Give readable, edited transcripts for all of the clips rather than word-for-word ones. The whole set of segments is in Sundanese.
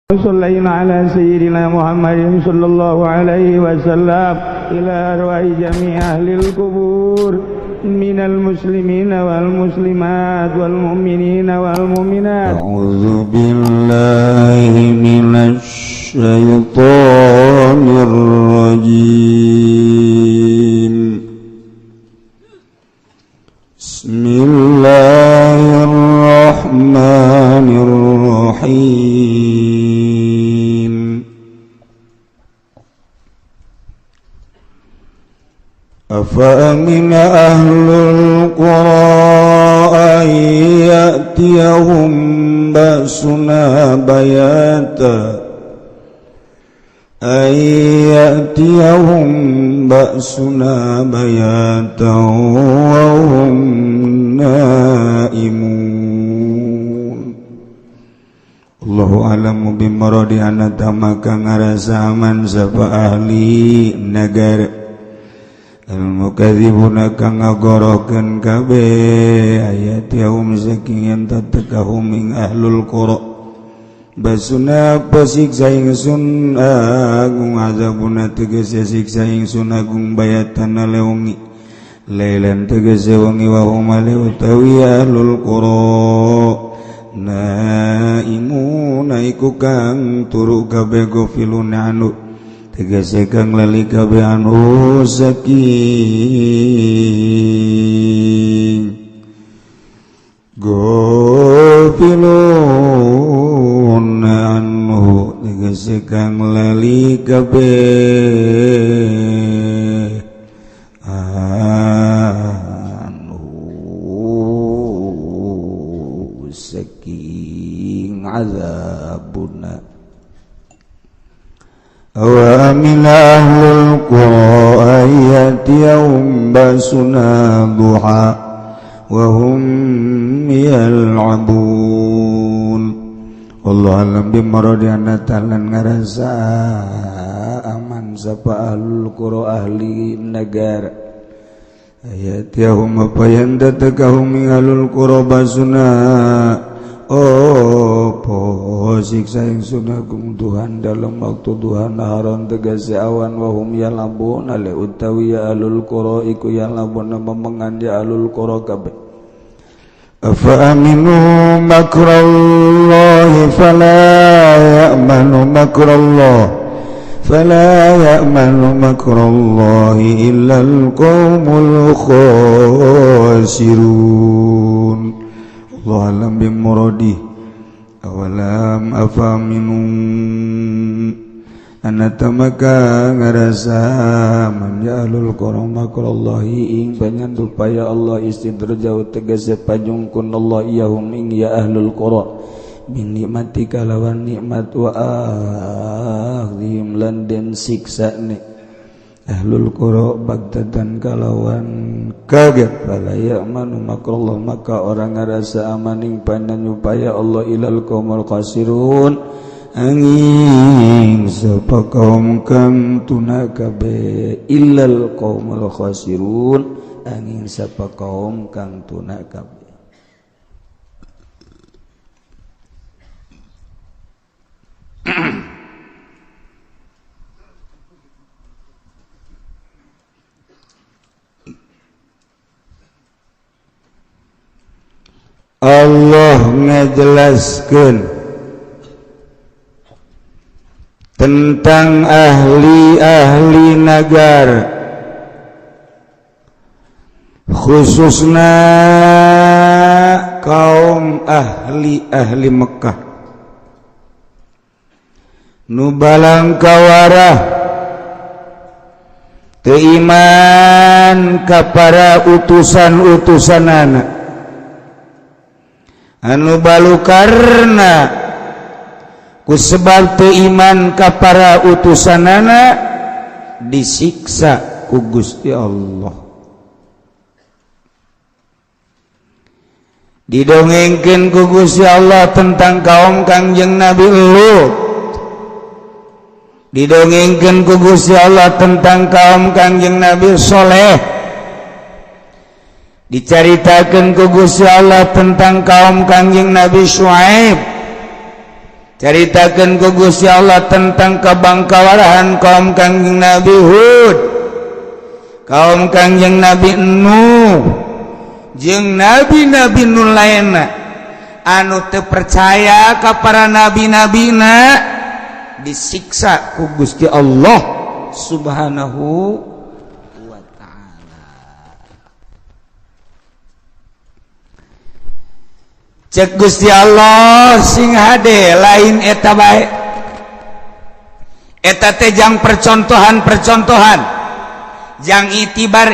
صلينا على سيدنا محمد صلى الله عليه وسلم إلى أرواح جميع أهل القبور من المسلمين والمسلمات والمؤمنين والمؤمنات. أعوذ بالله من الشيطان الرجيم. بسم الله الرحمن الرحيم. أفأمن أهل القرى أن يأتيهم بأسنا بياتا وهم naimun. Allahu a'lamu bimaradi anatama kang ngarasa aman sapa ahli negara al-mukadzibuna kang ngagorokeun kabeh ayat yaum saking yen tatekahum ing ahlul qura basuna pasiksa ingsun agung azabuna tegese siksa ingsun agung bayatan leungi lailan tegese wengi wa hum utawi ahlul qura naimuna iku kang turu kabeh gofilun anu tegese kang lali kabeh anu saking gofilun anu tegese kang lali kabeh anu saking azabuna. Wa min ahlul qura ayatiyahum basuna duha wa hum yal'abun. Wallahu alam bimaradi anatalan ngarasa aman sapa ahlul qura ahli negara ayatiyahum apa yang datakahum min ahlul qura basuna po siksa ingsun agung Tuhan dalam waktu Tuhan naharon tegase awan wahum yalabun ale utawi ya alul qura iku yalabun memengan ya alul qura kabeh. Afa aminu makrallahi fala ya'manu makrallahi illa al-qaumul khasirun. Allah alam bimuradi awalam afaminum anatamaka ngarasa man ja'alul qura makrallahi ing panyandupaya Allah istidrajau tegese pajungkun Allah iyahum ing ya ahlul qura min nikmati kalawan nikmat wa akhdim lan den siksane ahlul qura bagdatan kalawan kaget fala ya'manu makrallah maka orang ngarasa amaning pananyupaya Allah ilal qaumul khasirun angin sapa kaum kang tuna kabeh illal qaumul khasirun angin sapa kaum kang tuna kabeh. Allah ngejelaskeun tentang ahli-ahli negara khususna kaum ahli Mekah nu balang kawarah teu iman ka para utusan-utusanana anu balukarna kusebab teu iman ka para utusanana disiksa ku Gusti Allah. Didongengkeun ku Gusti Allah tentang kaum Kangjeng Nabi Lut. Didongengkeun ku Gusti Allah tentang kaum Kangjeng Nabi Soleh. Dicaritakeun ku Gusti Allah tentang kaum Kangjeng Nabi Syuaib. Caritakeun ku Gusti Allah tentang kabangkawarahan kaum Kangjeng Nabi Hud, kaum Kangjeng Nabi Nuh, jeung nabi-nabi nu lainna anu teu percaya ka para nabi-nabina disiksa ku Gusti Allah Subhanahu wa taala. Cek Gusti Allah sing hade lain eta bae, eta teh jang percontohan jang itibar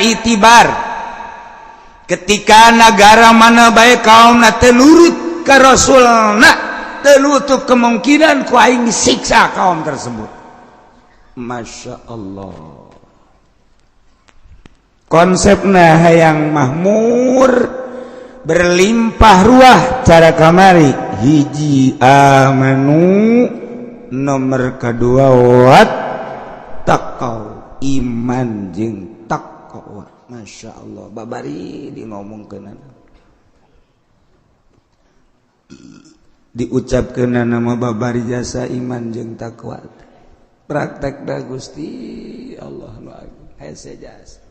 ketika negara mana bae kaumna teu nurut ka rasulna, teu nutup kemungkinan ku aing disiksa kaum tersebut. Masya Allah, konsepna hayang makmur berlimpah ruah cara kamari hiji amanu, nomor kedua wat taqau, iman jeung taqwa. Masya Allah, babari di ngomongkeun diucapkeun nama babari jasa iman jeung taqwa, praktek da Gusti Allah nu agung hese jasa.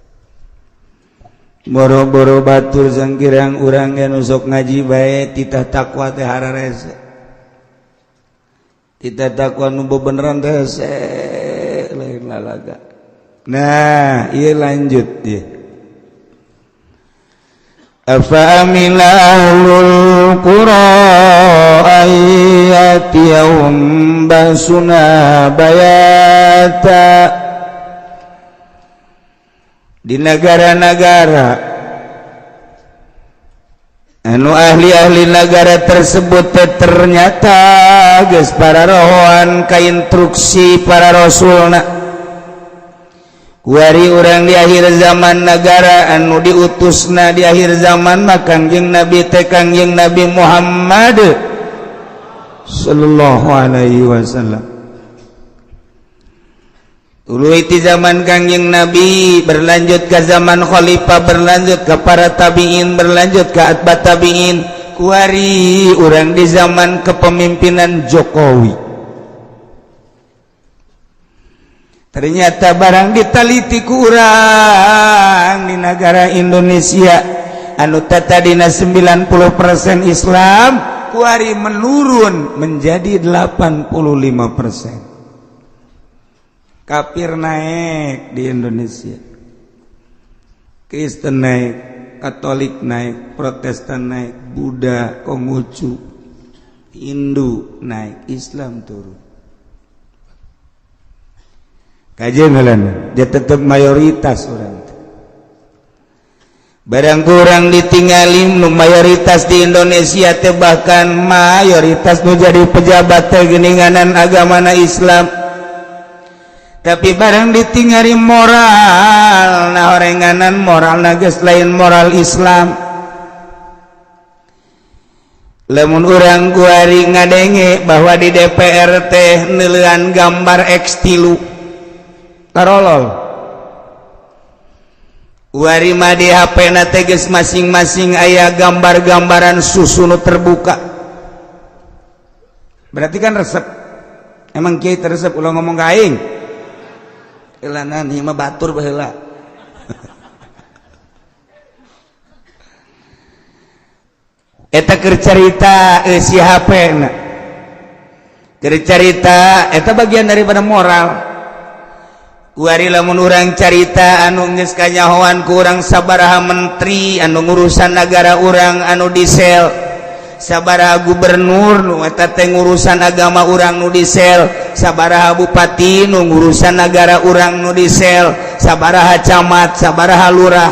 Boro-boro batur sangkirang urang ge nusok ngaji bae titah takwa teh hararese, titah takwa nu bebeneran teh hese lain lalaga. Nah ieu lanjut ieu, afa amila ahlul qura ayatiyahum basuna bayata. Di negara-negara anu ahli-ahli negara tersebut ternyata geus para rohoan ka instruksi para rasulna, kuari urang di akhir zaman negara anu diutusna di akhir zaman mah Kangjeng Nabi teh Kangjeng Nabi Muhammad sallallahu alaihi wasallam. Dulu itu zaman Kangjeng Nabi, berlanjut ke zaman Khalifah, berlanjut ke para tabi'in, berlanjut ke atba tabi'in, kuari orang di zaman kepemimpinan Jokowi. Ternyata barang ditaliti ku urang di negara Indonesia anu tadina 90% Islam, kuari menurun menjadi 85%. Kafir naik di Indonesia, Kristen naik, Katolik naik, Protestan naik, Buddha, Konghucu, Hindu naik, Islam turun. Kajian ngalan, dia tetap mayoritas orang. Barang kurang ditinggalin, mayoritas di Indonesia teh bahkan mayoritas nu jadi pejabat teh geuninganan agamana Islam. Tapi barang ditinggali moral, nah orenganan moral nages lain moral Islam. Lamun urang kuari ngadenge bahwa di DPR teh neulean gambar X3 tarolol. Kuari mah di HP na teh geus masing-masing aya gambar-gambaran susu nu terbuka. Berarti kan resep. Emang kieu resep ulah ngomong ka aing. Ilanan hima batur baheula. Eta keur carita si HP-na. Keur carita eta bagian daripada moral. Kuari lamun urang carita anu geus kanyahoan ku urang sabaraha menteri anu ngurusan negara urang anu disel, sabaraha gubernur nu eta teh ngurusan agama urang nu disel, sabaraha bupati nu ngurusan negara urang nu disel, sabaraha camat, sabaraha lurah.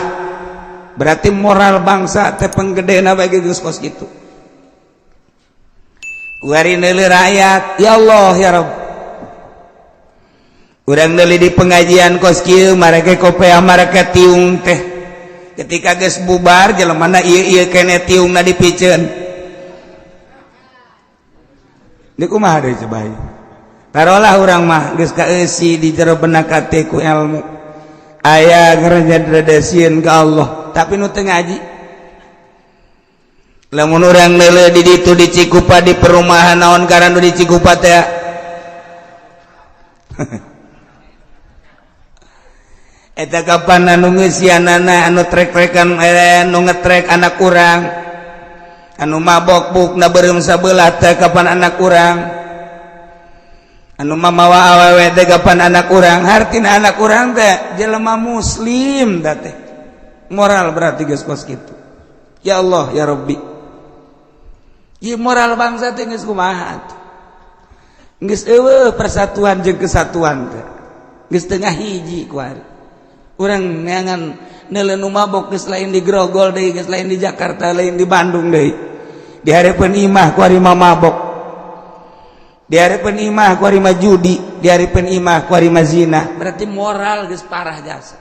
Berarti moral bangsa teh penggedena bagi geus kos kitu. Kuari neuli rakyat, ya Allah ya Rabb. Urang neuli di pengajian kos kieu mareke kopea mareke tiung teh. Ketika geus bubar jelemana ieu kene tiungna dipikeun. Ini kumaha deui coba. Tarolah urang mah geus kaeusi di jero benak hati ku ilmu. Aya ngaraja gradasieun ka Allah, tapi nu teu ngaji. lamun urang leuleuh di ditu di Cikupa di perumahan naon karana di Cikupa teh eta kapan anu ngeusianana anu trek-trekan anu ngetrek anak urang anu mabok bukna beureum sabelah teh kapan anak urang anu mamawa awewe teh kapan anak urang hartina anak urang teh jelema muslim da teh moral berarti geus kos kitu ya Allah ya Rabbi ieu moral bangsa teh geus kumaha geus eueuh persatuan jeung kesatuan teh geus teu ngahiji ku ari urang neangan neuleuh nu mabok geus lain di Grogol deui geus lain di Jakarta lain di Bandung deui di hareupeun imah ku ari mabok di hareupeun imah ku ari judi di hareupeun imah ku ari zina berarti moral geus parah jasa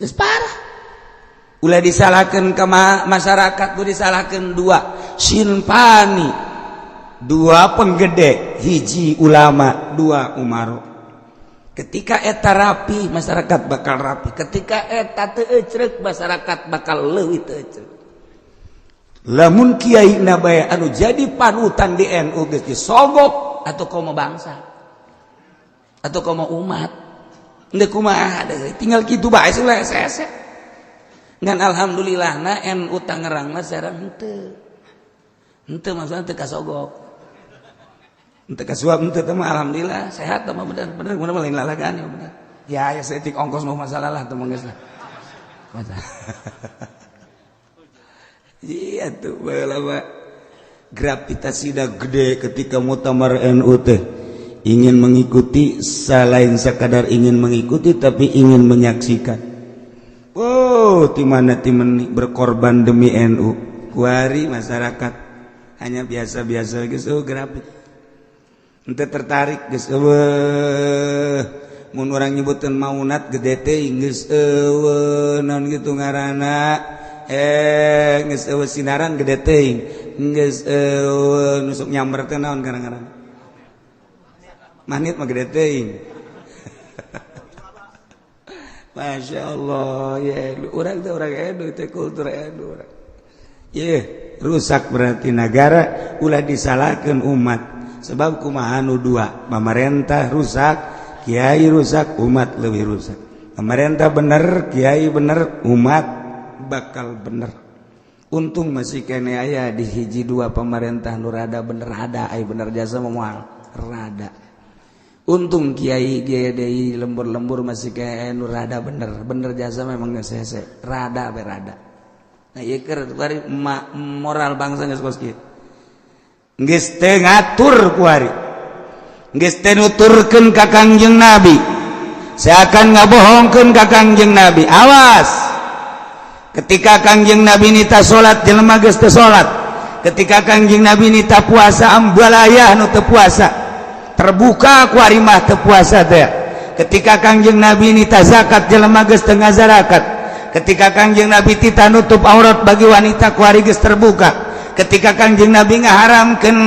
geus parah ulah disalahkeun ka masyarakat ku disalahkeun dua sinpani dua penggede hiji ulama dua umaro ketika eta rapi masyarakat bakal rapi ketika eta teu ecrek masyarakat bakal leuwih teu ecrek lamun kiai na bae anu jadi panutan di NU geus disogok atuh komo bangsa atuh komo umat endeu kumaha deui tinggal kitu bae sulah ese-ese ngan alhamdulillah na NU Tangerang mah sareng henteu maksudna teu kasogok henteu kasuap henteu teh mah alhamdulillah sehat mah bener mun lain lalagan ya bener ya setik ongkos mah masalah lah teh mah geus lah iya tuh bae gravitasi dah gede ketika muktamar NU teh ingin mengikuti selain sekadar ingin mengikuti tapi ingin menyaksikan timana timani berkorban demi NU kuari masyarakat hanya biasa-biasa geus grafit henteu tertarik geus mun urang nyebutkeun maunat gede teh geus naon kitu ngaranna geus sinaran gede teh geus nusuk nyamber teh naon ngaranna manit mah gede teh Masya Allah ya orang edu itu kultur edu rusak berarti negara ulah disalahkan umat sebab kumaha nu dua pemerintah rusak kiai rusak umat lebih rusak pemerintah bener kiai bener umat bakal bener untung masih kene aya di hiji dua pemerintah nu rada bener ada ai bener jasa moal rada untung kiai deui lembur-lembur masih kayak nu rada bener jasa memang geus hese rada be rada nah ieu keur bari moral bangsa geus kos kieu geus teu ngatur ku ari geus teu nuturkeun ka Kangjeng Nabi seakan ngabohongkeun ka Kangjeng Nabi awas ketika Kangjeng Nabi nita salat jelema geus teu salat ketika Kangjeng Nabi nita puasa ambalaya nu teu puasa terbuka ku ari mah teu puasa teh ketika Kangjeng Nabi nita zakat jelema geus teu ngazarakat ketika Kangjeng Nabi tita nutup aurat bagi wanita ku ari geus terbuka ketika Kangjeng Nabi ngaharamkeun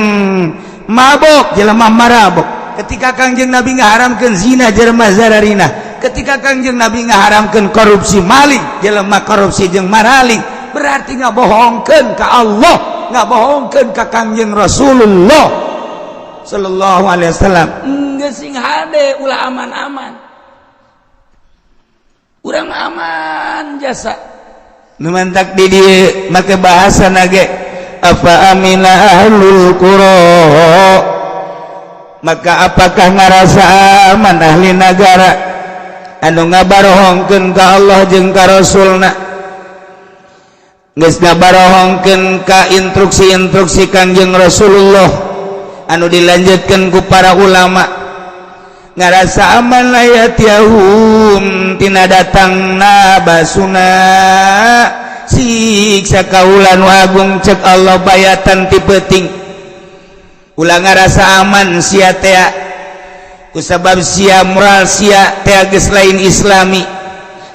mabok jelema marabok ketika Kangjeng Nabi ngaharamkeun zina jelema zararina ketika Kangjeng Nabi ngaharamkeun korupsi maling jelema korupsi jeung maraling berarti ngabohongkeun ka Allah ngabohongkeun ka Kangjeng Rasulullah sallallahu alaihi wasallam geus sing hade ulah aman-aman urang aman jasa nu mantak di dieu make bahasana ge apa amina ahlul qura maka apakah ngarasa aman ahli negara anu ngabarohongkeun ka Allah jeung ka Rasulna geus ngabarohongkeun ka instruksi-instruksi Kangjeng Rasulullah anu dilanjutkan ku para ulama ngarasa aman layat yahum tina datangna basuna siksa kaulan wagung cek Allah bayatan ti peuting ulah ngarasa aman sia teh kusabab sia moral sia teh geus lain islami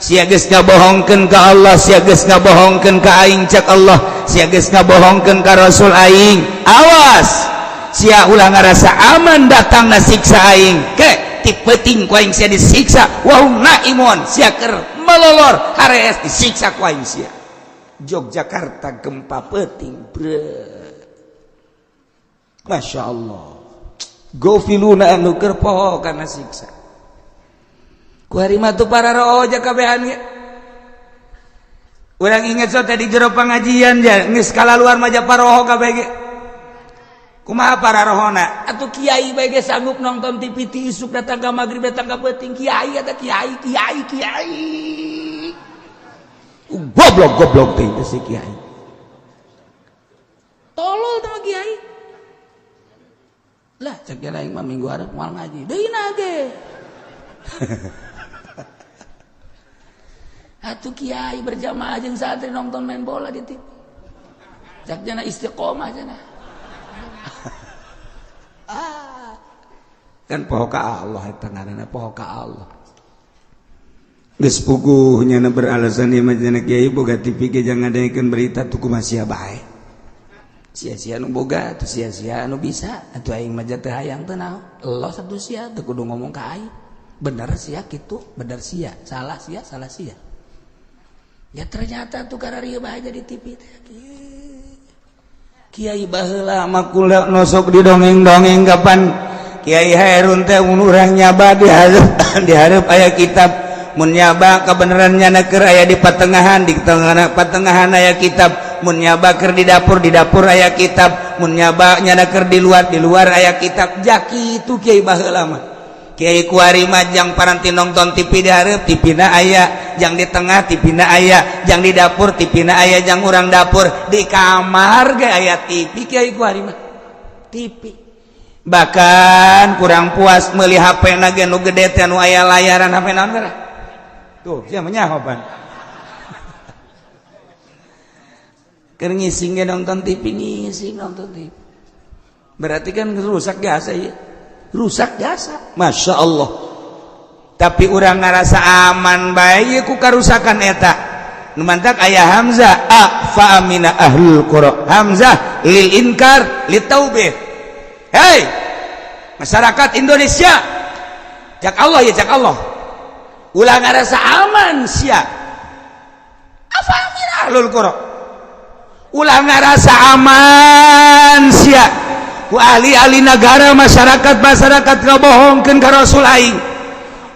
sia geus ngabohongkeun ka Allah sia geus ngabohongkeun ka aing cek Allah sia geus ngabohongkeun ka Rasul aing awas sia ulah ngarasa aman datang na siksa aing ke ti peuting ku aing sia disiksa wa hum naimun sia keur melolor harees disiksa ku aing sia Yogyakarta gempa peting Masya Allah gofiluna anu keur poho kana siksa ku hari mah tu para roh aja kabehan ge urang inget so tadi jero pengajian ja geus kalaluar mah ja paroho kabeh ge kumaha para rohona atuh kiai bae ge sanggup nonton TV ti isuk datang ka magrib datang ka peuting kiai eta kiai goblok teh si kiai tolol teh kiai lah cek aing mah minggu hareup moal ngaji deuna ge atuh kiai berjamaah jeung santri nonton main bola di TV cek jana istiqomah cenah kan poho ka Allah eta ngaranna poho ka Allah geus puguh nya beralasan ieu mah cenah kiai boga TV ge jangan ngadengekeun berita tuh kumaha sia bae sia-sia nu boga tuh sia-sia nu bisa atuh aing mah teu hayang teu naon Allah satu sia teu kudu ngomong ka aing bener sia kitu bener sia salah sia ya ternyata tuh kararieu bae jadi TV teh kiai baheula mah kula nosok didongeng-dongeng kapan Kiai Hairun teh urang nyaba di hareup aya kitab mun nyaba kabenerannya keur aya di patengahan di tengah patengahan aya kitab mun nyaba keur di dapur aya kitab mun nyaba nya keur di luar aya kitab jaki itu kiai baheula mah kiai kuari mah jang paranti nonton TV di hareup TV-na aya jang di tengah TV-na aya jang di dapur TV-na aya jang urang dapur di kamar ge aya TV kiai kuari mah TV bahkan kurang puas meuli HP na ge nu gede teh nu aya layaran HP naon gara tuh sia menyahoban keur ngising ge nonton TV berarti kan rusak jasa ya rusak jasa Masya Allah tapi urang ngarasa aman bae ku karusakan eta nu mantak aya hamzah fa amina ahlul qura hamzah lil inkar li taubih. Hei masyarakat Indonesia jak Allah ya jak Allah ulah ngarasa aman sia apa amina ahlul qura ulah ngarasa aman sia ku ahli-ahli negara masyarakat ngabohongkeun ka rasul aing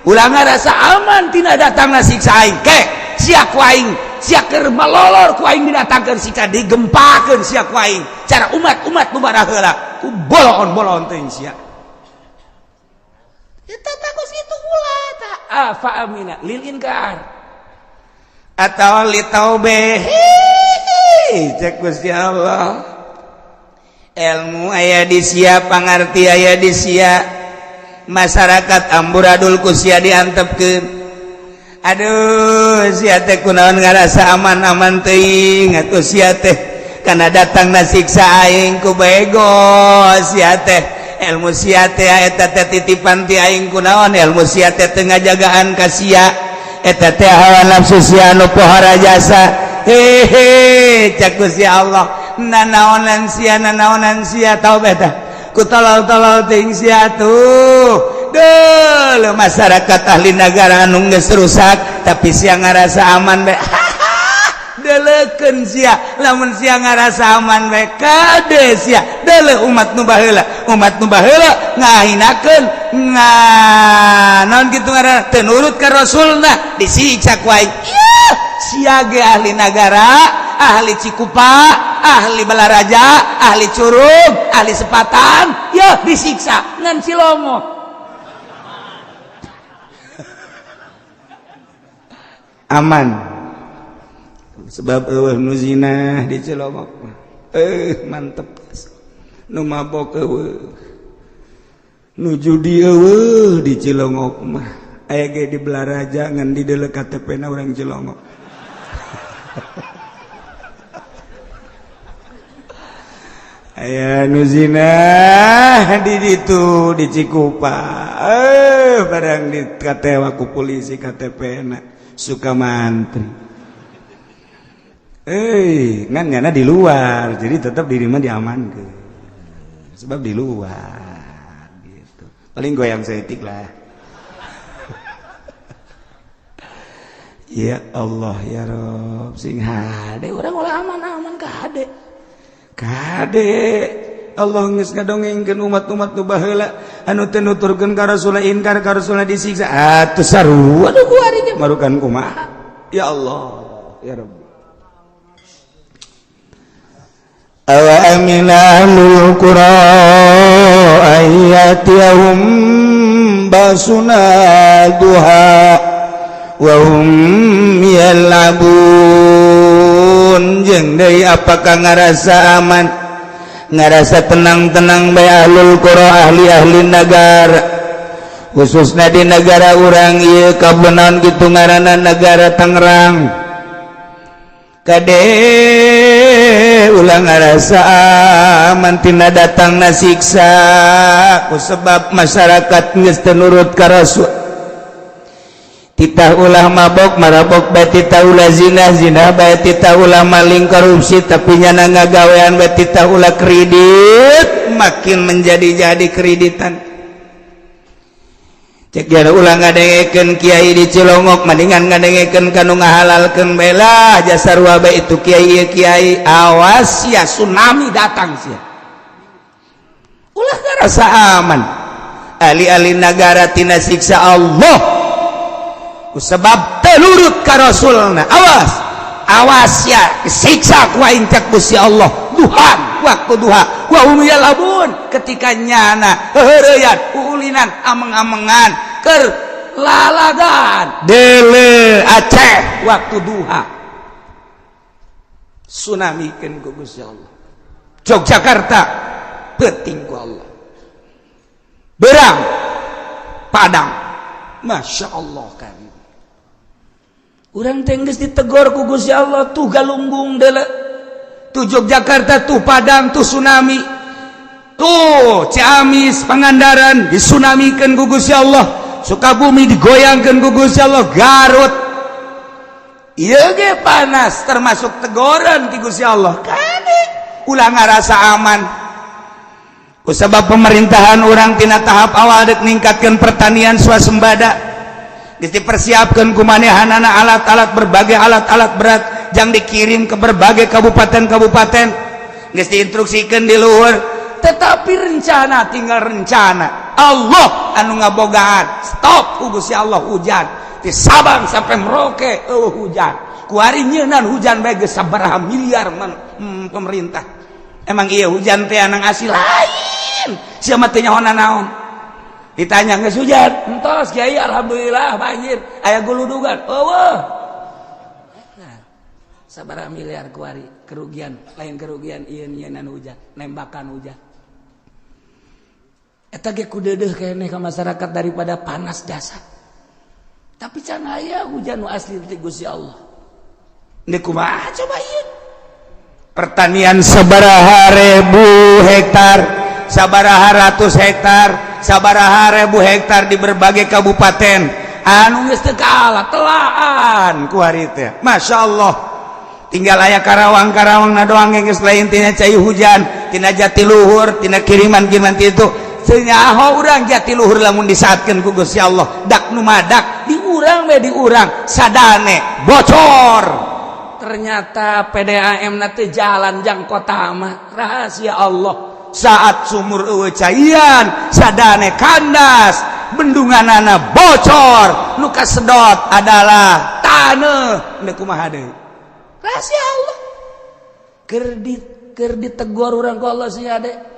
ulah ngarasa aman tina datangna siksa aing ke sia ku aing sia keur malolor ku aing didatangkeun siksa digempakeun sia ku aing cara umat nu baraheula ku bolon teuing sia eta takos kitu ulah ta fa amina lil inkar atawa li taubeh cek Gusti Allah ilmu aya di sia pangarti aya di sia masyarakat amburadul ku sia diantepkeun aduh sia teh kunaon ngarasa aman-aman teuing atuh sia teh kana datangna siksa aing ku bego sia teh ilmu sia teh eta teh titipan ti aing kunaon ilmu sia teh teu ngajagaan ka sia eta teh hawa nafsu sia nu pohara jasa hehe cak Gusti Allah nanaonan sia tau beta ku tolol-tolol teuing sia tuh deuh masyarakat ahli negara anu geus rusak tapi sia ngarasa aman bae deleukeun sia lamun sia ngarasa aman bae kade sia deuleuh umat nu baheula ngahinakeun naon kitu ngaranna teu nurut ka rasulna disiksa ku aing sia ge ahli negara ahli Cikupa ahli Balaraja ahli Curug ahli Sepatan ya disiksa ngan Cilongo aman sebab eueuh nu zina di Cilongok mantep nu mabok eueuh nu judi eueuh di Cilongok mah aya ge di Balaraja ngan di deuleu KTP-na urang Cilongok aya nu zina di ditu di Cikupa barang dikatewa ku polisi KTP-na Sukamantri ngan nyana di luar jadi tetap diri mah diamankeun sebab di luar gitu paling goyang setik lah ya Allah ya Rob sing hade urang ulah aman-aman kade Allah geus ngadongengkeun umat-umat nu baheula anu teu nuturkeun ka Rasul ingkar ka Rasul disiksa atuh sarua aduh ku ari ge marukan kumaha ya Allah ya Rabb awa amina ahlul qura ayatihum basuna duha wa hum yalabun jeung deui apakah ngarasa aman ngarasa tenang-tenang bae ahlul qura ahli-ahli negara khususna di negara urang ieu kabenaon kitu ngaranna negara Tangerang kade ulah ngarasa aman tina datangna siksa ku sebab masyarakat geus teu nurut ka Rasul titah ulah mabok marabok bae titah ulah zina bae titah ulah maling korupsi tapi nyana ngagawean bae titah ulah kredit makin menjadi-jadi kreditan cek jana ulah ngadengekeun kiai di Cilongok mendingan ngadengekeun kanu ngahalalkeun bae lah jasa sarua bae itu kiai awas ya tsunami datang sia ulah ngarasa aman ahli-ahli negara tina siksa Allah sebab telurut ka Rasulna awas ya siksa ku aing cak Gusti Allah duhan waktu duha wa hum yalabun ketika nyana heureuyan ulinan ameng-amengan keur lalagan dele Aceh waktu duha tsunamikeun ku Gusti Allah Yogyakarta penting ku Allah Berang Padang Masya Allah kan urang tenggeus ditegor ku Gusti Allah tuh galunggung deule tuh Yogyakarta tuh Padang tuh tsunami tuh Ciamis Pangandaran disunamikeun ku Gusti Allah Sukabumi digoyangkeun ku Gusti Allah Garut ieu ge panas termasuk tegoran ti Gusti Allah kane ulah ngarasa aman ku sabab pemerintahan urang tina tahap awal dek ningkatkeun pertanian swasembada geus dipersiapkeun ku manehanana alat-alat berbagai alat-alat berat jang dikirim ke berbagai kabupaten-kabupaten geus diinstruksikeun di luhur tetapi rencana tinggal rencana Allah anu ngabogaan stop ku Gusti Allah hujan di Sabang sampai Merauke hujan ku ari nyeunan hujan bae geus sabaraha miliar pemerintah emang iya hujan teh anang asil lain sia mah teu nyaona naon ditanya geus hujan entos kiai alhamdulillah banjir aya guludugan eueuh sabaraha miliar ku ari kerugian lain kerugian ieu nyeunan hujan nembakan hujan eta ge ku deudeuh keneh ka masyarakat daripada panas dasar tapi can aya hujan nu asli ti Gusti Allah ini kumaha coba ieu pertanian sabaraha ribu hektar sabaraha ratus hektar sabaraha ribu hektar di berbagai kabupaten anu geus teu kalah telaan ku ari teh Masya Allah tinggal aya Karawang-Karawang na doang geus lain tina cai hujan tina Jatiluhur tina kiriman-kiriman ti itu senyaho urang Jatiluhur lamun disaatkeun ku Gusti Allah dak nu madak di urang we di urang sadane bocor ternyata PDAM na teu jalan jang kota mah rahasia Allah saat sumur eueuh caian sadane kandas bendunganana bocor nu kasedot adalah taneuh nu kumaha deui rahasia Allah keur ditegur urang ku Allah sia ade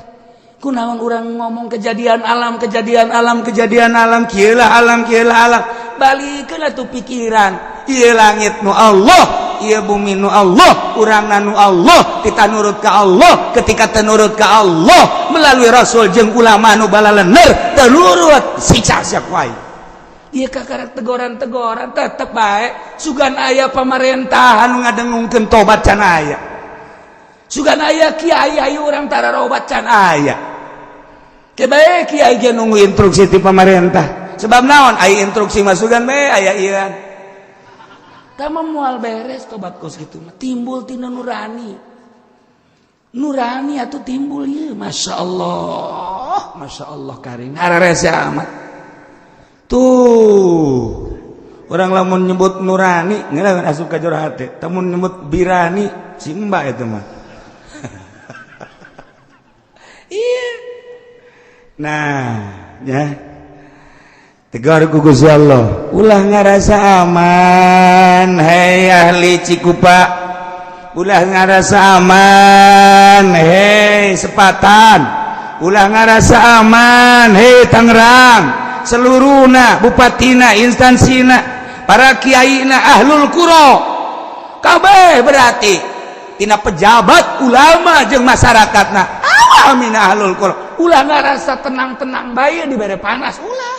kunaon urang ngomong kejadian alam kieu lah alam balikeun atuh pikiran ieu langit nu Allah ieu bumi nu Allah urangna nu Allah kita nurut ka Allah ketika teu nurut ka Allah melalui rasul jeung ulama nu balaleuneur teu nurut siksa sia wae ieu kakara teguran tetep bae sugan aya pamerintahan nu ngadengungkeun tobat can aya sugan aya kiai ayu urang tararobat can aya kebae kiai ge nunggu instruksi ti pamarentah sebab naon aya instruksi masukan bae aya ieu tama moal beres tobat kos kitu mah timbul tina nurani atuh timbul ieu Masya Allah karing hararese amat tuh orang lamun nyebut Nurani ngelawan asup ka jero hate tamun nyebut Birani Simba itu mah iya nah ya tegar ku Gusti Allah ulah ngarasa aman hei ahli Cikupa ulah ngarasa aman hei Sepatan ulah ngarasa aman hei Tangerang seluruhna bupatina instansina para kiaina ahlul qura kabeh berarti tina pejabat ulama jeung masyarakatna amin ahlul qura ulah ngarasa tenang-tenang bae di bare panas ulah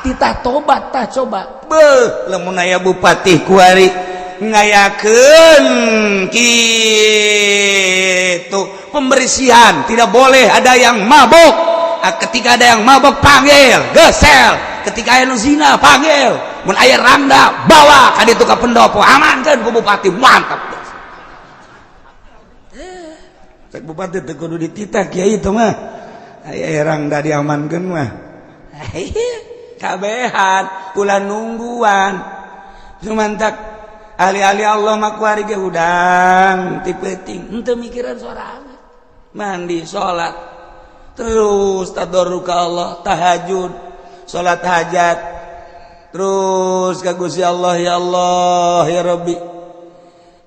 titah tobat tah coba beuh lamun aya bupati kuari ngayakeun kitu pembersihan tidak boleh ada yang mabok ketika ada yang mabok panggil gesel ketika aya nu zina panggil mun aya rangda bawa ka ditu ka pendopo amankeun ku bupati mantap cek bupati teh kudu dititah kiai itu mah aya rangda diamankeun mah kabehan ulah nungguan cuman tak ahli-ahli Allah mah kuari ge udang ti peuting henteu mikiran sorangan mandi salat terus tadarruk ka Allah tahajud salat hajat terus ka Gusti Allah ya Rabbi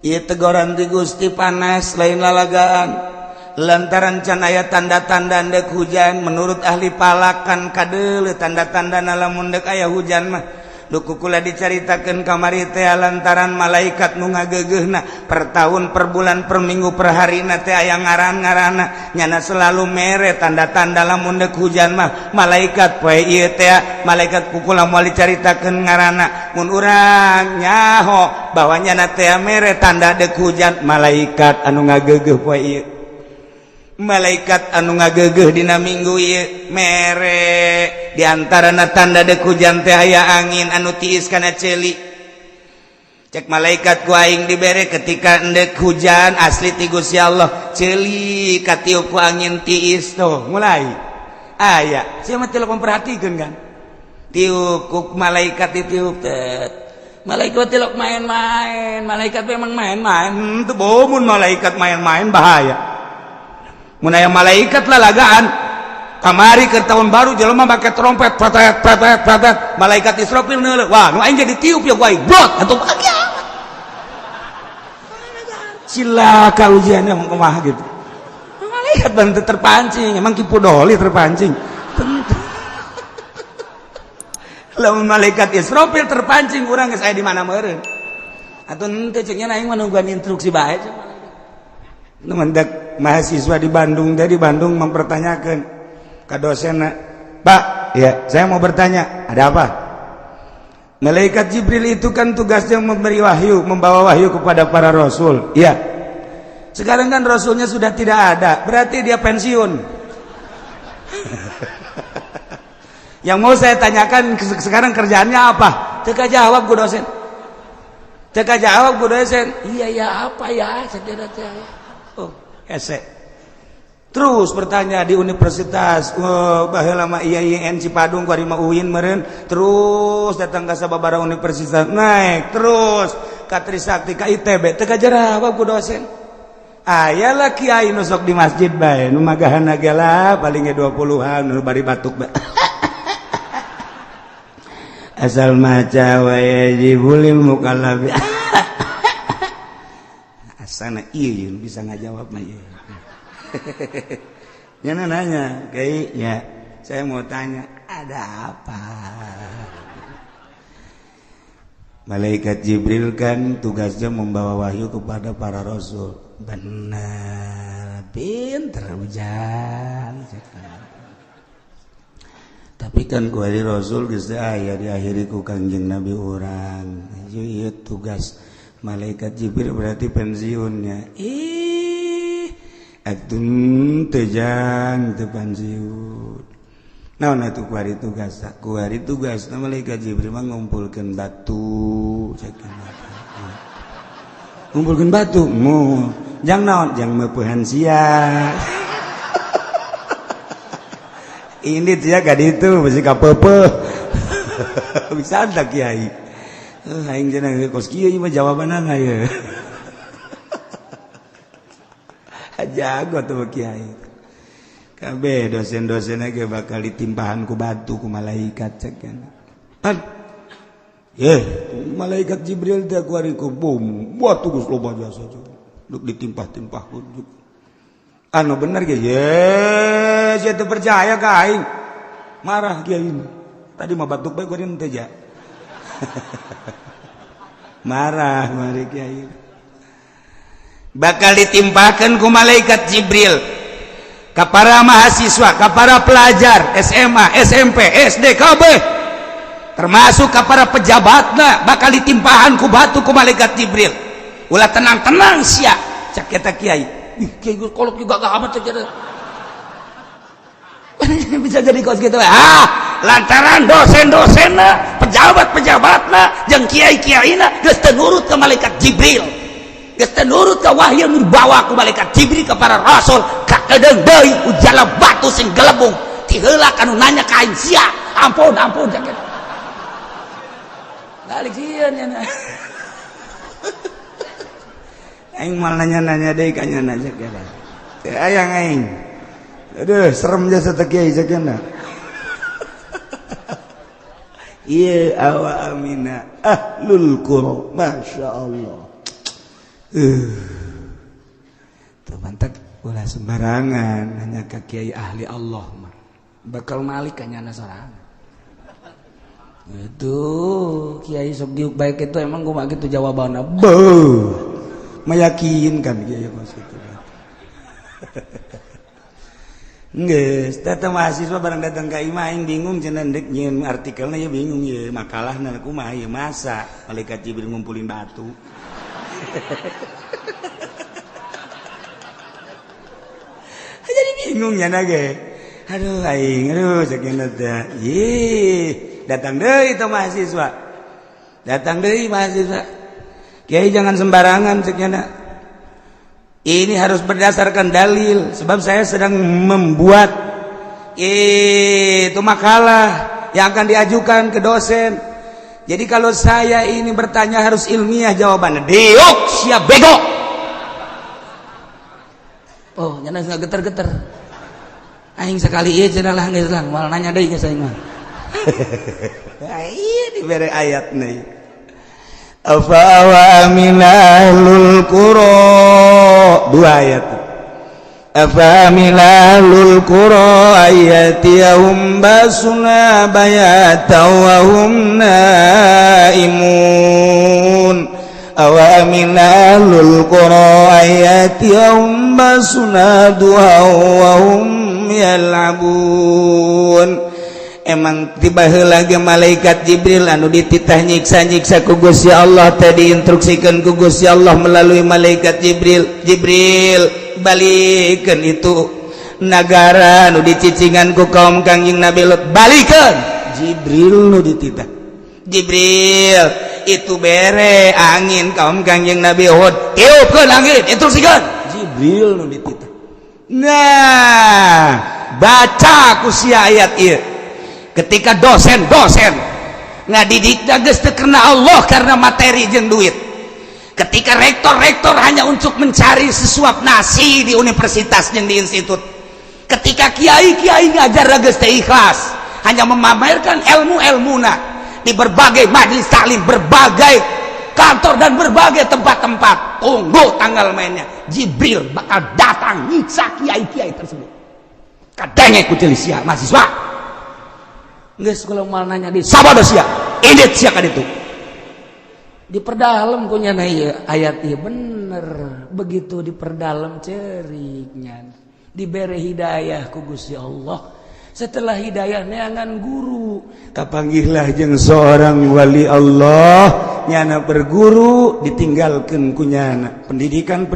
ieu teguran ti Gusti panas lain lalagaan lantaran can aya tanda-tanda ndek hujan menurut ahli palakan kadeuleu tanda-tanda lamun ndek aya hujan mah duku kula dicaritakeun kamari teh lantaran malaikat nu ngageugeuhna per tahun per bulan per minggu per harina teh aya ngaran-ngaranna nyana selalu mere tanda-tanda lamun ndek hujan mah malaikat poe ieu teh malaikat kukula moal dicaritakeun ngaranna mun urang nyaho bahwa nyana teh mere tanda dek hujan malaikat anu ngageugeuh poe ieu malaikat anu ngageugeuh dina minggu ieu mere diantarana tanda dek hujan teh aya angin anu tiis kana ceuli cek malaikat ku aing dibere ketika endek hujan asli ti Gusti Allah ceuli katiup ku angin tiis tuh mulai aya sia mah tilok memperhatikeun kan tiup ku malaikat ditiup teh malaikat tilok main-main malaikat memang main-main teu mun malaikat main-main bahaya mun aya malaikat lalagaan kamari ke tahun baru jelema make trompet pratet pratet pratet malaikat Israfil neuleuh wah nu aing jadi tiup ya gua blot atuh pagi amat cilaka ujiannya kumaha gitu malaikat bantu terpancing emang kipu doli terpancing lamun malaikat Israfil terpancing urang geus aya di mana meureun atuh henteu ceuk nya aing menungguan instruksi bae mendak mahasiswa di Bandung dari Bandung mempertanyakan ke dosenna Pak ya saya mau bertanya ada apa malaikat Jibril itu kan tugasnya memberi wahyu membawa wahyu kepada para rasul iya sekarang kan rasulnya sudah tidak ada berarti dia pensiun yang mau saya tanyakan sekarang kerjaannya apa teka jawab bu dosen teka jawab bu dosen iya ya apa ya saya ese terus bertanya di universitas baheula mah IAIN Cipadung kuari mah UIN meureun terus datang ka sababaraha universitas naik terus ka Trisakti ka ITB teu kajawab ku dosen aya lah kiai nu sok di masjid bae nu magahana ge lah paling ge 20-an nu bari batuk bae asal maca wa yajibul mukallaf sana iya bisa ngajawab mah iya nyana nanya kayak ya saya mau tanya ada apa malaikat Jibril kan tugasnya membawa wahyu kepada para rasul benar pinter ujang tapi kan ku hari rasul geus aya diakhiri ku Kangjeng Nabi urang ieu tugas malaikat Jibril berarti pensiunnya atun tejang teu pensiun naon atuh ku hari tugas malaikat Jibril mah ngumpulkeun batu ngumpulkeun batu jang naon jang meupehan sia ini dia ka ditu bisi ka peupeuh bisa ada kiai aing cenah kos kieu mah jawabanana ya jago tuh kiai kabeh dosen-dosen ge bakal ditimpahan ku batu ku malaikat cek kan malaikat Jibril teh ku ari ku bom batu geus loba jasa duk ditimpah-timpah ku anu bener ge ye saya teu percaya ka aing marah kiai tadi mah batuk bae kuring teh ja marah mari kiai bakal ditimpakeun ku malaikat Jibril ka para mahasiswa ka para pelajar SMA SMP SD kabeh termasuk ka para pejabatna bakal ditimpahan ku batu ku malaikat Jibril ulah tenang-tenang sia cak eta kiai kiai kolot juga gak amat cak bisa jadi kos gitu lantaran dosen-dosenna pejabat-pejabatna jeung kiai-kiaina geus teu nurut ka malaikat Jibril geus teu nurut ka wahyu nu dibawa ku malaikat Jibril ka para rasul ka kedeung deui ujala batu sing gelembung ti heula anu nanya ka aing sia ampun cak eta balik sieun nya aing mal nanya-nanya deui ka nya cak eta teu aya aing aduh serem jasa teh kiai cak eta iya awa amina ahlul qura masya Allah tuh pantak ulah sembarangan hanya ka kiai ahli Allah mah bakal malik kanyana sorangan itu kiai sok diuk baik itu emang kumaha kitu jawabanna meyakinkan kiai maksudnya geus tata mahasiswa barang datang ka imah aing bingung cenah deuk nyieun artikelna ya bingung ya makalahna kumaha ya masa malaikat Jibril ngumpulin batu jadi bingung nya ge aduh aing sakeuna teh datang deui teh mahasiswa kiai jangan sembarangan sakeuna ini harus berdasarkan dalil sebab saya sedang membuat itu makalah yang akan diajukan ke dosen. Jadi kalau saya ini bertanya harus ilmiah jawabannya. Diuk siap bego. Oh, nyana enggak geter-geter. Aing sekali ieu cenah lah geus lang, moal nanya deui geus aing mah. Iya dibere ayat nih. Afa wa aminalul qura dua ayat afa aminalul qura ayatihum basuna bayata wa hum naimun awa aminalul qura ayatihum basuna duha wa hum yal'abun emang tiba heula ge malaikat Jibril anu dititah nyiksa-nyiksa ku Gusti Allah tadi instruksikan ku Gusti Allah melalui malaikat Jibril balikeun itu nagara anu dicicingan ku kaum Kangjeng Nabi Lut balikeun Jibril nu dititah Jibril itu bere angin kaum Kangjeng Nabi Hud tiupkeun angin instruksikeun Jibril nu dititah nah baca ku sia ayat ieu ketika dosen ngadidikna geus teu karena Allah karena materi jeung duit ketika rektor hanya untuk mencari sesuap nasi di universitas jeung di institut ketika kiai ngajar geus teu ikhlas hanya memamerkan ilmu-ilmuna di berbagai majelis taklim berbagai kantor dan berbagai tempat-tempat tunggu tanggal mainnya Jibril bakal datang nyiksa kiai tersebut kadang ku teu sia mahasiswa geus kalau mal nanya di sabada sia edit sia ka ditu diperdalam ku nya ieu ayat ieu bener begitu diperdalam ceurignya dibere hidayah ku Gusti Allah setelah hidayah neangan guru kapanggihlah jeung seorang wali Allah nyana berguru ditinggalkeun ku nyana pendidikan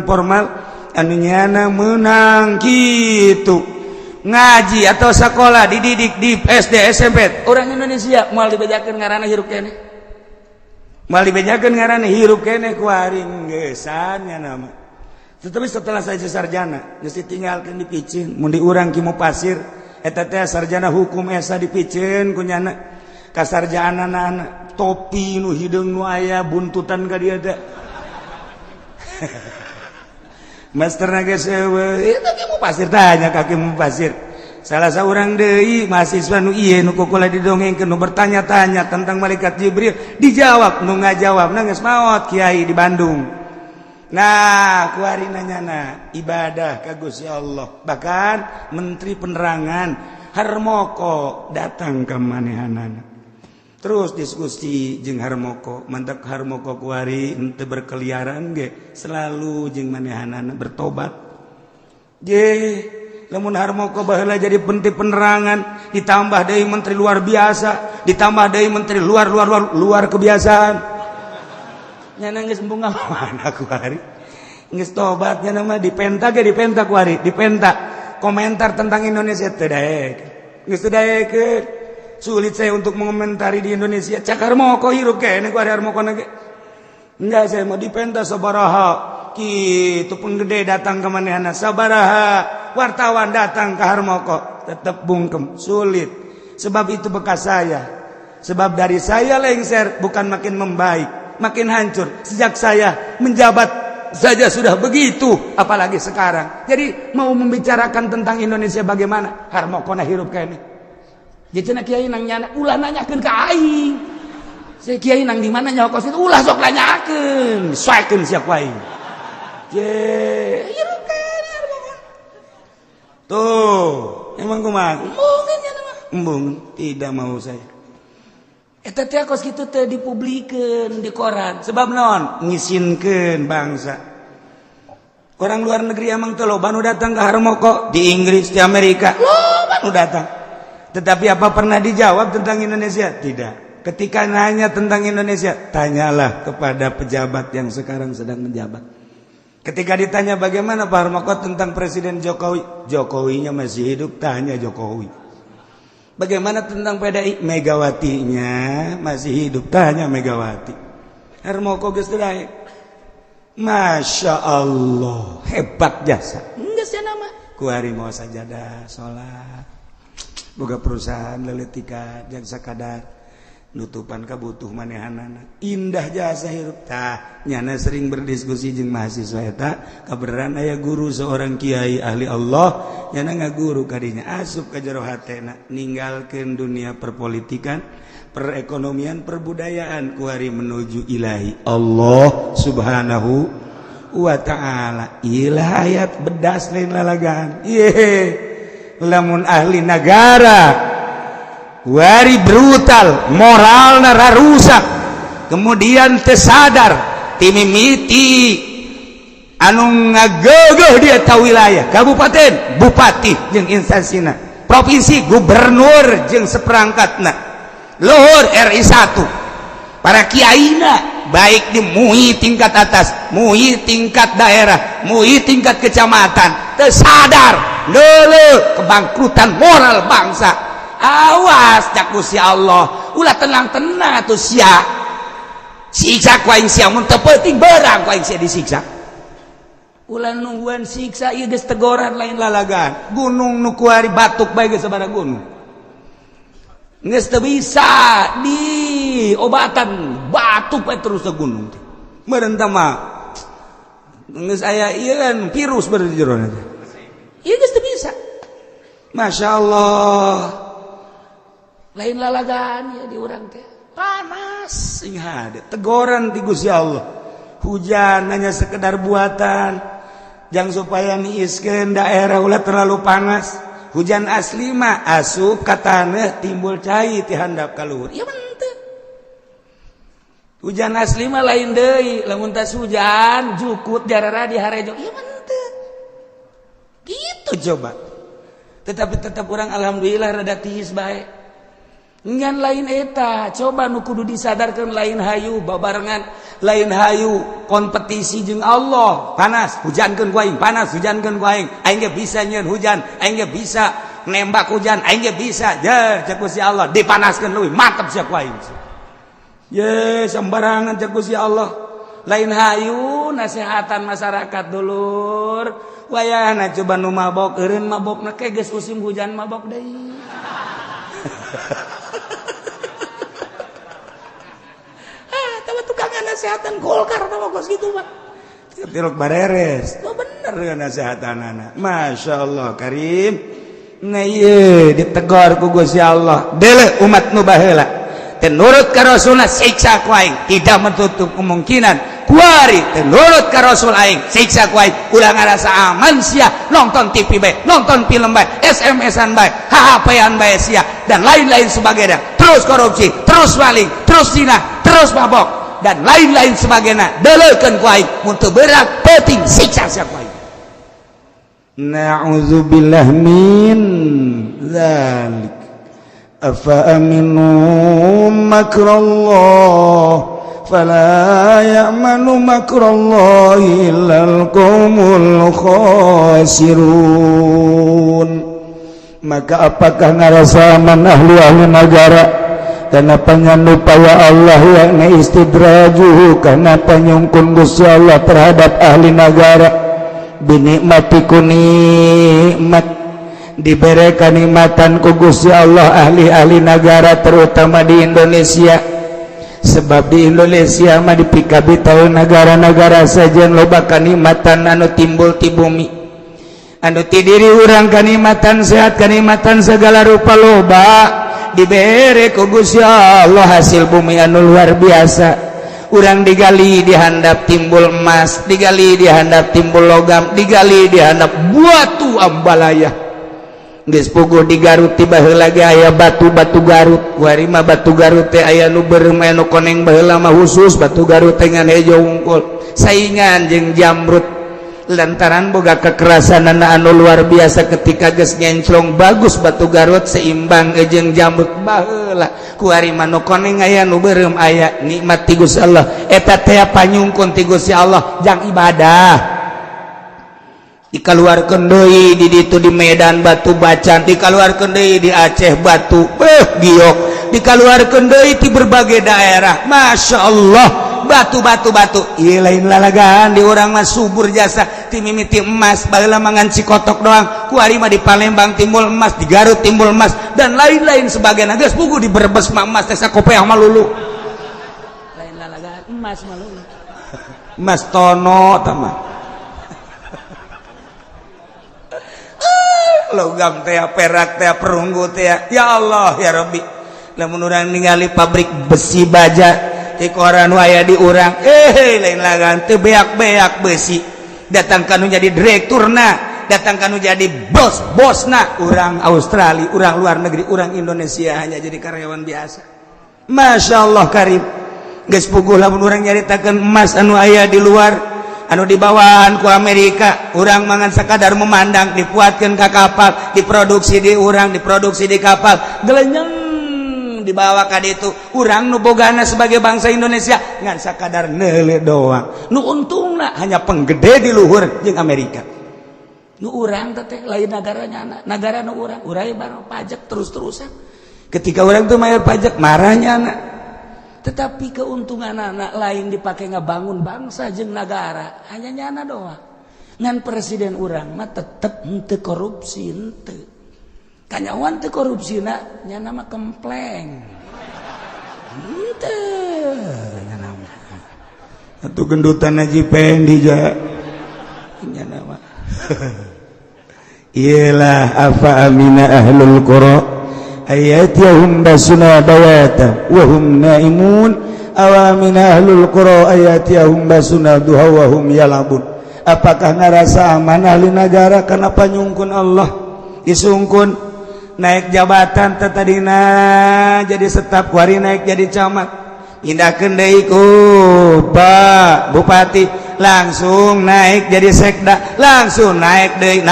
formal anu nyana meunang kitu ngaji atau sekolah dididik di SD SMP orang Indonesia moal dibejakeun ngaranna hirup keneh ku aring geesan nya nama tetapi setelah saya sarjana geus ditinggalkeun di Picieun mun di urang Kimu Pasir eta teh sarjana hukum esa di Picieun ku nyana kasarjaan anak topi nu hideung nu aya buntutan ka dieu teh masterna geus eueuh eta ge mu pasir tanya kaki mu pasir salah saurang deui mahasiswa nu ieu nu kukula didongengkeun nu bertanya-tanya tentang malaikat Jibril dijawab nu ngajawabna geus maot kiai di Bandung. Nah, kuari nanyana ibadah ka Gusti Allah. Bahkan Menteri Penerangan Harmoko datang ke manehanana. Terus diskusi jeung Harmoko, mantap Harmoko kuari henteu berkeliaran ge, selalu jeung manehanana bertobat. Ye, lamun Harmoko baheula jadi Menteri Penerangan, ditambah deui menteri luar biasa, ditambah deui menteri luar kebiasaan. Nyana geus bunga mana kuari geus tobatnya nama dipenta kuari dipenta komentar tentang Indonesia teu daek geus teu daek sulit saya untuk mengomentari di Indonesia cak Harmoko hirup kene kuari Harmoko ge enggak saya mau dipenta sabaraha kitu pun gede datang ke manehna sabaraha wartawan datang ke Harmoko tetep bungkem sulit sebab itu bekas saya sebab dari saya lengser bukan makin membaik makin hancur sejak saya menjabat saja sudah begitu apalagi sekarang jadi mau membicarakan tentang Indonesia bagaimana Harmokona hirup kene jadi cenah kiai nang nyana ulah nanyakeun ka aing saya kiai nang di mana nyokos itu ulah sok nanyakeun saekeun sia ku aing ye hirup kene Harmokona tuh emang kumaha mungkin nya mah embung tidak mau saya eta teh kos kitu teh dipublikeun di koran sebab naon ngisinkeun bangsa orang luar negeri emang teh loba nu datang ke Harmoko di Inggris di Amerika loba nu datang tetapi apa pernah dijawab tentang Indonesia tidak ketika nanya tentang Indonesia tanyalah kepada pejabat yang sekarang sedang menjabat ketika ditanya bagaimana Pak Harmoko tentang Presiden Jokowinya masih hidup tanya Jokowi. Bagaimana tentang PDI Megawatinya masih hidup tanya Megawati. Harmoko geus teu daek. Masya Allah hebat jasa. Geus cenah mah. Kuari mau sajadah salat. Boga perusahaan leuleutikan jeung sakadar nutupan kabutuh manehanana. Indah jasa hirup tah. Nyana sering berdiskusi jeung mahasiswa eta kabeneran aya guru seorang kiai ahli Allah nyana ngaguru kadinya asup ka jero hatena ninggalkeun dunia perpolitikan, perekonomian, perbudayaan kuari menuju ilahi Allah Subhanahu wa taala. Ilah ayat bedas lain lalagan. Lamun ahli negara wari brutal moralna rarusak kemudian tersadar timimiti anu ngageueuh dia ta wilayah kabupaten bupati jeung instansina provinsi gubernur jeung seperangkatna luhur RI 1 para kiaina baik di MUI tingkat atas MUI tingkat daerah MUI tingkat kecamatan tersadar leuleuh kebangkrutan moral bangsa. Awas cak Gusti Allah ulah tenang-tenang atuh sia siksa ku aing sia mun teu penting beurang ku aing sia disiksa ulah nungguan siksa ieu geus tegoran lain lalagan gunung nu kuari batuk bae geus sabaraha gunung geus teu bisa diobatan batuk bae terus ke gunung meureun tah mah geus aya ieu kan virus beureun di jero teh ieu geus teu bisa Masya Allah lain lalagan ya di urang teh panas ingat teguran ti Gusti Allah hujan hanya sekedar buatan jang supaya niiskeun daerah ulah terlalu panas hujan asli mah asup ka taneuh timbul cai ti handap ka luhur ieu mah teu hujan asli mah lain deui lamun tas hujan jukut jarara di harejo ieu mah teu gitu coba tetapi tetap urang alhamdulillah rada tiis bae ngan lain eta coba nu kudu disadarkan lain hayu babarengan lain hayu kompetisi jeung Allah panas hujankeun ku aing panas hujankeun ku aing ge bisa nyeun hujan aing ge bisa nembak hujan aing ge bisa je cek Gusti Allah dipanaskeun leuwih mantep sia ku aing ye sembarangan cek Gusti Allah lain hayu nasehatan masyarakat dulur wayahna coba nu mabok eureun mabokna ke geus musim hujan mabok deui mah tukang nasehatan Golkar mah kos gitu mah. Tilok bareres. Oh bener dengan nasehatanana. Masya Allah Karim. Nah iya ditegur ku Gusti Allah. Deuleu umat nu baheula. Teu nurut ka Rasulna siksa ku aing. Tidak menutup kemungkinan kuari teu nurut ka Rasul aing siksa ku aing. Ulah ngarasa aman sia nonton TV bae, nonton film bae, SMS-an bae, HP-an bae sia dan lain-lain sebagainya. Terus korupsi, terus maling, terus zina, terus mabok dan lain-lain sebagainya. Delekeun ku aing mun teu berat penting siksa sia ku aing. Na'udzubillah min dzalik. Afa aminu makrallah fala ya'manu makrallahi illal qaumul khasirun. Maka apakah ngarasa aman ahli negara karena panyandupaya Allah yakni istidrajuhu karena panyungkun Gusti Allah terhadap ahli negara binikmati nikmat diberi kenikmatan ku Gusti Allah ahli-ahli negara terutama di Indonesia. Sebab di Indonesia mah dipikabi tahun negara-negara saja loba kenikmatan anu timbul ti bumi. Anu ti diri urang kenikmatan sehat, kenikmatan segala rupa loba dibere ku Gusti Allah hasil bumi anu luar biasa. Urang digali dihandap timbul emas, digali dihandap timbul logam, digali dihandap batu ambalaya. Geus puguh di Garut tiba heula ge aya batu-batu Garut. Kuari mah batu Garut teh aya nu beureum aya nu koneng baheula mah khusus batu Garut teh ngan hejo wungkul. Saingan jeung Jamrud lantaran boga kekerasan anu luar biasa ketika geus nyenclong bagus batu Garut seimbang jeung Jamrud baheula. Kuari mah nu koneng aya nu beureum aya nikmat ti Gusti Allah. Eta teh panyungkun ti Gusti Allah jang ibadah. Dikaluarkeun deui di ditu di Medan batu bacan, dikaluarkeun deui di Aceh batu giok, dikaluarkeun deui ti berbagai daerah. Masya Allah batu ieu lain lalagaan di urang mah subur jasa ti mimiti emas baheula mangan cikotok doang. Kuari mah di Palembang timbul emas, di Garut timbul emas dan lain-lain sebagainya. Geus puguh di Brebes mah emas teh sakopeah mah lulu. Lain lalagaan emas mah lulu. Emas tono tah mah. Logam teh perak teh perunggu teh ya Allah ya Rabbi lamun urang ningali pabrik besi baja ti koran aya di urang lain lagan teu beak-beak besi datang kanu jadi direkturna datang kanu jadi bosna urang Australia urang luar negeri urang Indonesia hanya jadi karyawan biasa. Masya Allah Karim geus puguh lamun urang nyaritakeun emas anu aya di luar anu dibawaan ku Amerika urang mangan sakadar memandang dipuatkeun ka kapal diproduksi di urang diproduksi di kapal gelenyeng dibawa ka ditu urang nu bogana sebagai bangsa Indonesia ngan sakadar neule doang nu untungna hanya penggede di luhur jeung Amerika nu urang teh lain nagaranya negara nu urang bareng pajak terus-terusan ketika urang tuh mayar pajak marahnya anak. Tetapi keuntungan anak lain dipakai ngabangun bangsa jeung negara hanya nyana doang. Ngan presiden urang mah tetep henteu korupsi henteu. Kanyawan teu korupsina nyana mah kempleng. Henteu nyana mah. Atuh gendutan Haji Pendi ja. Nyana mah. Iyalah afa amina ahlul qura ayatihum basuna bayata wa hum naimun awamin ahlul qura ayatihum basuna duha wa hum yalabun. Apakah ngarasa aman ahli negara kana panyungkun Allah disungkun naik jabatan tadina jadi staf kuari naik jadi camat indahkeun deui ku Pak Bupati langsung naik jadi sekda langsung naik deui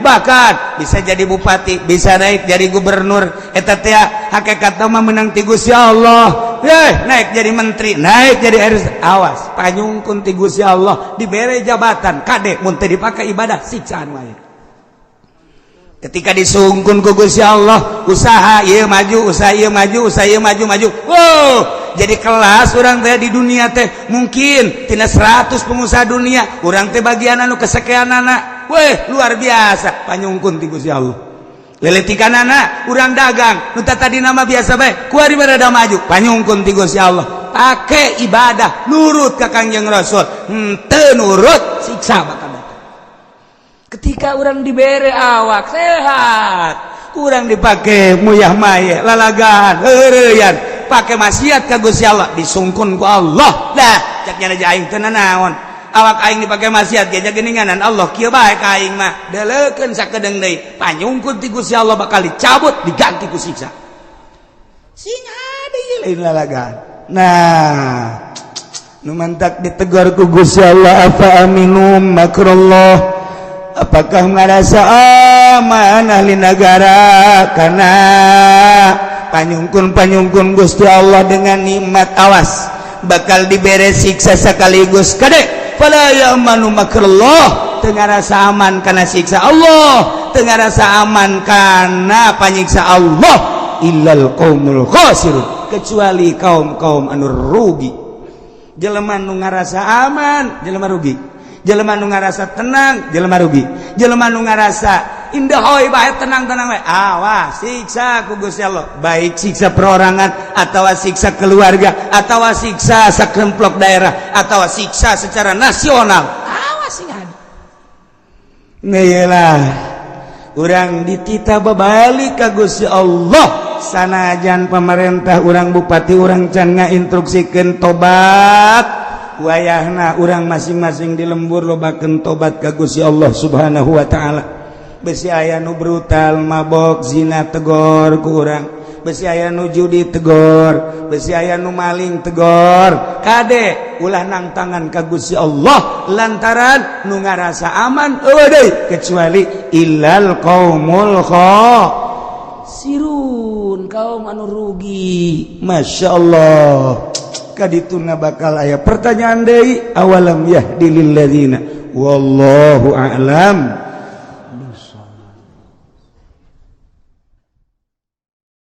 bahkan bisa jadi bupati bisa naik jadi gubernur eta teh hakikatna mah menang ti Gusti Allah naik jadi menteri naik jadi RS awas panyungkun ti Gusti Allah dibere jabatan kade mun teu dipake ibadah siksaan wae. Ketika disungkun ku Gusti Allah usaha ieu maju usaha ieu maju usaha ieu maju jadi kelas urang teh di dunia teh mungkin tina 100 pengusaha dunia urang teh bagian anu kesekianana luar biasa panyungkun ti Gusti Allah. Leletikanana urang dagang nu tadi nama biasa bae kuari barada maju panyungkun ti Gusti Allah. make ibadah nurut ka Kangjeng Rasul henteu nurut siksa bakal datang. Ketika orang dibere awak sehat, orang dipakai muyah maye lalagaan heureyan pakai maksiat ka Gusti Allah disungkun ku Allah dah cak nya aing teu naon awak aing dipakai maksiat ge geninganan Allah kieu bae ka aing mah deleukeun sakedeung deui panyungkun ti Gusti Allah bakal dicabut diganti ku siksa sing hade lain lalagaan. Nah nu mantak ditegur ku Gusti Allah afa aminum makrullah, apakah ngerasa aman ahli negara karena panyungkun Gusti Allah dengan nikmat awas bakal diberi siksa sekaligus kade fala ya'manu makrullah teu ngarasa aman kana siksa Allah teu ngarasa aman kana panyiksa Allah illal qaumul khasirun kecuali kaum-kaum anu rugi. Jelema nu ngarasa aman jelema rugi, jelema nu ngarasa tenang jelema rugi, jelema nu ngarasa indah hoy bae tenang-tenang bae awas siksa ku Gusti Allah, baik siksa perorangan atau siksa keluarga atau siksa sakemplok daerah atau siksa secara nasional awas sing ada. Ngeyelah urang ditita babalik ka Gusti Allah sanajan pemerintah urang bupati urang can ngainstruksikeun tobat wayahna urang masing-masing di lembur lobakeun tobat ka Gusti Allah Subhanahu wa taala. Besi aya nu brutal mabok zina tegor ku urang, besi aya nu judi tegor, besi aya nu maling tegor, kade ulah nang tangan ka Gusti Allah lantaran nu ngarasa aman eueuh deui kecuali illal qaumul khasirun kaum anu rugi. masyaallah kadituna bakal aya pertanyaan deui awalam yahdilil ladzina wallahu a'lam